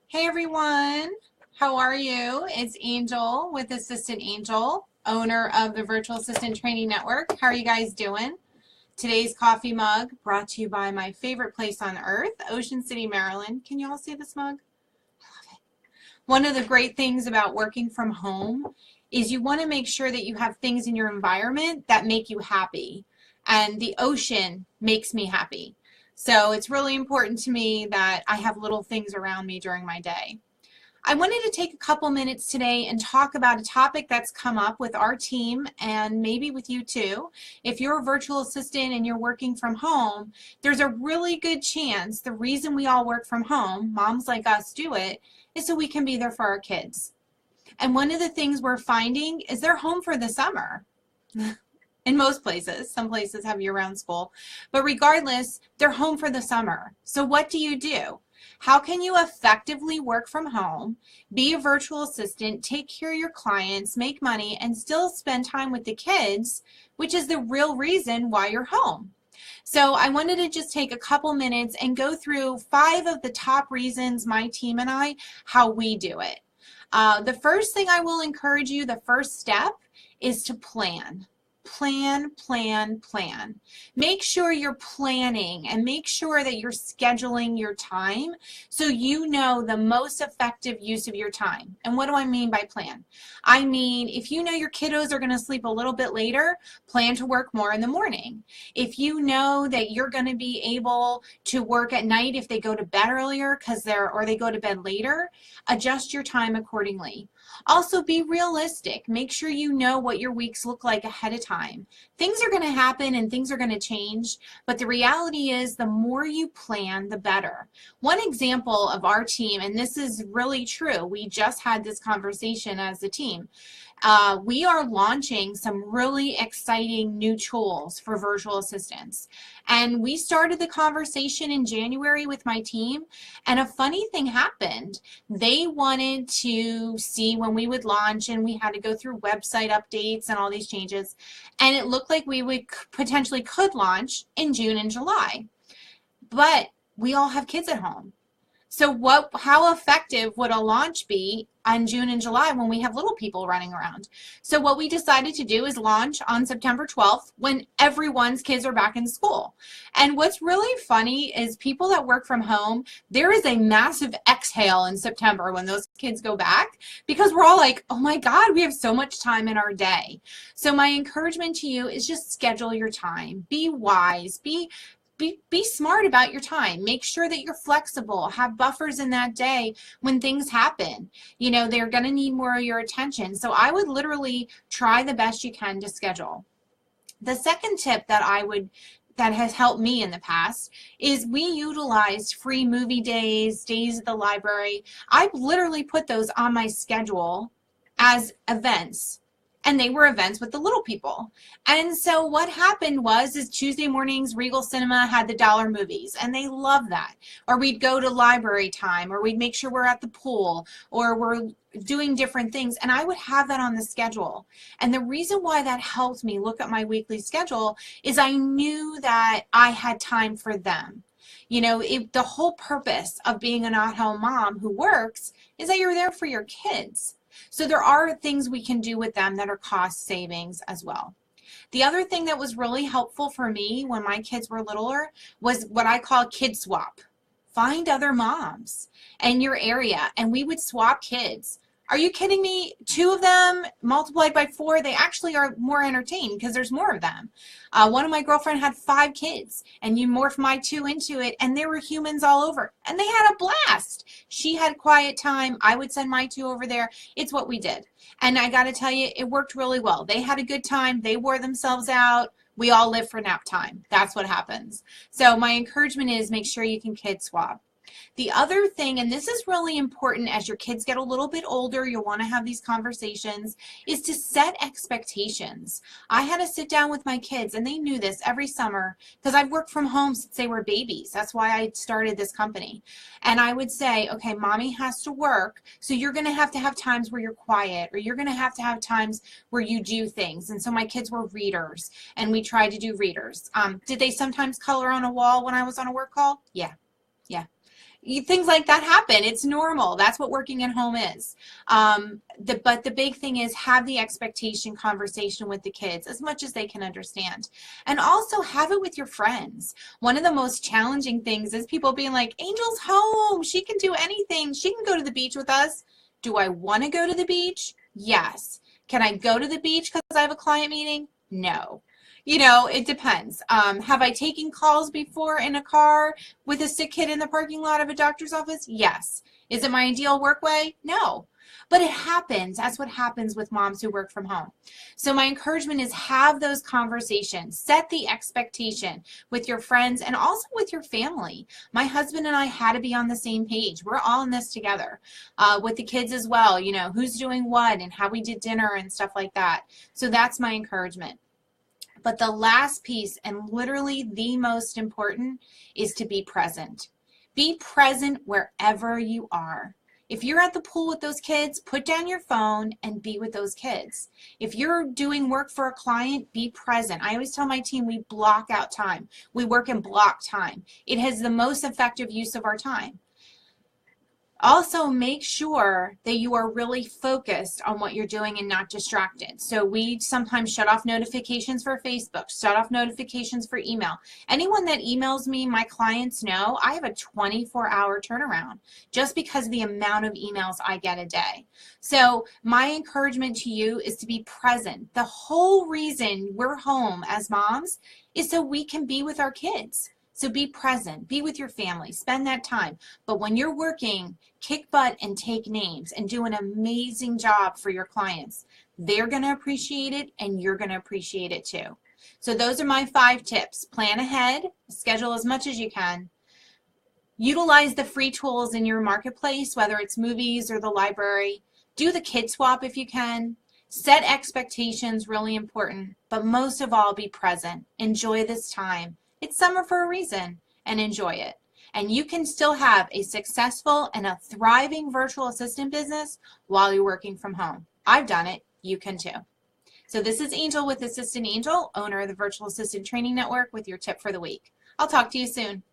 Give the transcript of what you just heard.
Hey everyone, how are you? It's Angel with Assistant Angel, owner of the Virtual Assistant Training Network. How are you guys doing? Today's coffee mug brought to you by my favorite place on earth, Ocean City, Maryland. Can you all see this mug? One of the great things about working from home is you want to make sure that you have things in your environment that make you happy. And the ocean makes me happy. So it's really important to me that I have little things around me during my day. I wanted to take a couple minutes today and talk about a topic that's come up with our team and maybe with you too. If you're a virtual assistant and you're working from home, there's a really good chance the reason we all work from home, moms like us do it, is so we can be there for our kids. And one of the things we're finding is they're home for the summer. In most places, some places have year-round school, but regardless, they're home for the summer. So what do? How can you effectively work from home, be a virtual assistant, take care of your clients, make money, and still spend time with the kids, which is the real reason why you're home? So I wanted to just take a couple minutes and go through 5 of the top reasons my team and I, how we do it. The first thing I will encourage you, the first step, is to plan. Plan, plan, plan. Make sure you're planning and make sure that you're scheduling your time so you know the most effective use of your time. And what do I mean by plan? I mean, if you know your kiddos are going to sleep a little bit later, plan to work more in the morning. If you know that you're going to be able to work at night if they go to bed earlier or they go to bed later, adjust your time accordingly. Also, be realistic. Make sure you know what your weeks look like ahead of time. Things are going to happen and things are going to change, but the reality is the more you plan, the better. One example of our team, and this is really true, we just had this conversation as a team. We are launching some really exciting new tools for virtual assistants. And we started the conversation in January with my team, and a funny thing happened. They wanted to see when we would launch, and we had to go through website updates and all these changes, and it looked like we would potentially could launch in June and July. But we all have kids at home. So how effective would a launch be on June and July when we have little people running around? So what we decided to do is launch on September 12th when everyone's kids are back in school. And what's really funny is people that work from home, there is a massive exhale in September when those kids go back because we're all like, oh my God, we have so much time in our day. So my encouragement to you is just schedule your time. Be wise. Be smart about your time. Make sure that you're flexible. Have buffers in that day when things happen. You know, they're going to need more of your attention. So I would literally try the best you can to schedule. The second tip that has helped me in the past is we utilized free movie days, days at the library. I've literally put those on my schedule as events. And they were events with the little people. And so what happened is Tuesday mornings, Regal Cinema had the dollar movies, and they love that. Or we'd go to library time, or we'd make sure we're at the pool, or we're doing different things, and I would have that on the schedule. And the reason why that helped me look at my weekly schedule is I knew that I had time for them. You know, the whole purpose of being an at-home mom who works is that you're there for your kids. So there are things we can do with them that are cost savings as well. The other thing that was really helpful for me when my kids were littler was what I call kid swap. Find other moms in your area and we would swap kids. Are you kidding me? 2 of them multiplied by 4, they actually are more entertained because there's more of them. One of my girlfriend had 5 kids, and you morphed my 2 into it, and there were humans all over, and they had a blast. She had quiet time. I would send my 2 over there. It's what we did. And I got to tell you, it worked really well. They had a good time. They wore themselves out. We all live for nap time. That's what happens. So my encouragement is make sure you can kid swap. The other thing, and this is really important as your kids get a little bit older, you'll want to have these conversations, is to set expectations. I had to sit down with my kids, and they knew this every summer because I've worked from home since they were babies. That's why I started this company. And I would say, okay, mommy has to work, so you're going to have times where you're quiet, or you're going to have times where you do things. And so my kids were readers, and we tried to do readers. Did they sometimes color on a wall when I was on a work call? Yeah. Yeah. Things like that happen. It's normal. That's what working at home is. But the big thing is have the expectation conversation with the kids as much as they can understand. And also have it with your friends. One of the most challenging things is people being like, Angel's home. She can do anything. She can go to the beach with us. Do I want to go to the beach? Yes. Can I go to the beach because I have a client meeting? No. You know, it depends. Have I taken calls before in a car with a sick kid in the parking lot of a doctor's office? Yes. Is it my ideal work way? No. But it happens. That's what happens with moms who work from home. So my encouragement is have those conversations. Set the expectation with your friends and also with your family. My husband and I had to be on the same page. We're all in this together. With the kids as well, you know, who's doing what and how we did dinner and stuff like that. So that's my encouragement. But the last piece, and literally the most important, is to be present. Be present wherever you are. If you're at the pool with those kids, put down your phone and be with those kids. If you're doing work for a client, be present. I always tell my team we block out time. We work in block time. It has the most effective use of our time. Also, make sure that you are really focused on what you're doing and not distracted. So we sometimes shut off notifications for Facebook, shut off notifications for email. Anyone that emails me, my clients know I have a 24-hour turnaround just because of the amount of emails I get a day. So my encouragement to you is to be present. The whole reason we're home as moms is so we can be with our kids. So be present, be with your family, spend that time. But when you're working, kick butt and take names and do an amazing job for your clients. They're going to appreciate it and you're going to appreciate it too. So those are my 5 tips. Plan ahead, schedule as much as you can. Utilize the free tools in your marketplace, whether it's movies or the library. Do the kid swap if you can. Set expectations, really important. But most of all, be present. Enjoy this time. It's summer for a reason, and enjoy it. And you can still have a successful and a thriving virtual assistant business while you're working from home. I've done it. You can too. So this is Angel with Assistant Angel, owner of the Virtual Assistant Training Network, with your tip for the week. I'll talk to you soon.